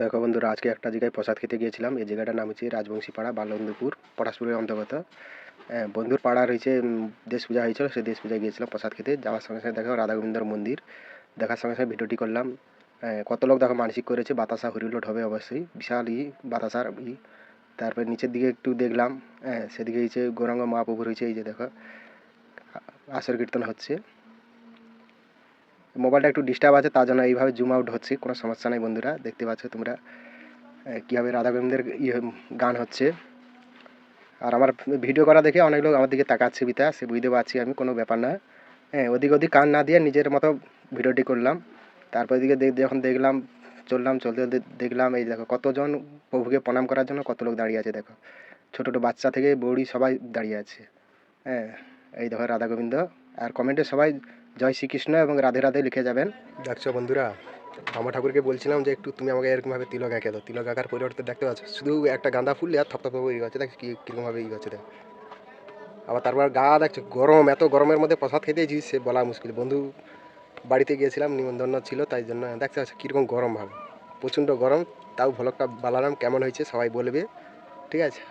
দেখো বন্ধুরা, আজকে একটা জায়গায় প্রসাদ খেতে গিয়েছিলাম। এই জায়গাটার নাম হচ্ছে রাজবংশী পাড়া, বালন্দপুর, পটাশপুরের অন্তর্গত। বন্ধুর পাড়া রয়েছে, দেশ পূজা হয়েছিল, সেই দেশ পূজায় গিয়েছিলাম প্রসাদ খেতে। যাওয়ার সঙ্গে সঙ্গে দেখো রাধা গোবিন্দর মন্দির, দেখার সঙ্গে সঙ্গে ভিডিওটি করলাম। কত লোক দেখো মানসিক করেছে, বাতাসা হরিলোট হবে অবশ্যই, বিশাল বাতাসার তারপর নিচের দিকে একটু দেখলাম, সেদিকে হয়েছে গৌরাঙ্গ মহাপ্রভু রয়েছে। এই যে দেখো আসর কীর্তন হচ্ছে। মোবাইলটা একটু ডিস্টার্ব আছে, তার জন্য এইভাবে জুম আউট হচ্ছে, কোনো সমস্যা নেই বন্ধুরা। দেখতে পাচ্ছ তোমরা কীভাবে রাধা গোবিন্দের গান হচ্ছে। আর আমার ভিডিও করা দেখে অনেক লোক আমার দিকে তাকাচ্ছে, বিতা সে বুঝতে পারছি আমি, কোনো ব্যাপার না। ওদিক ওদিক কান না দিয়ে নিজের মতো ভিডিওটি করলাম। তারপর এদিকে যখন দেখলাম, চলতে চলতে দেখলাম এই দেখো কতজন প্রভুকে প্রণাম করার জন্য কত লোক দাঁড়িয়ে আছে। দেখো ছোটো ছোটো বাচ্চা থেকে বৌড়ি সবাই দাঁড়িয়ে আছে। হ্যাঁ, এই দেখো রাধা গোবিন্দ। আর কমেন্টে সবাই জয় শ্রীকৃষ্ণ এবং রাধে রাধে লিখে যাবেন। দেখছো বন্ধুরা, আমার ঠাকুরকে বলছিলাম যে একটু তুমি আমাকে এরকমভাবে তিলক এঁকে দাও। তিলক আঁকার পরিবর্তে দেখতে পাচ্ছ শুধু একটা গাঁদা ফুল আর থপথপ হয়ে গেছে। দেখ কীরকমভাবে গেছে দেখ। আবার তারপর গা দেখছো গরম, এত গরমের মধ্যে প্রসাদ খেতেছি সে বলা মুশকিল। বন্ধু বাড়িতে গিয়েছিলাম, নিমন্ত্রণ ছিল, তাই জন্য দেখতে পাচ্ছ কীরকম গরম ভাবে, প্রচণ্ড গরম। তাও ভ্লগটা বানালাম, কেমন হয়েছে সবাই বলবে, ঠিক আছে।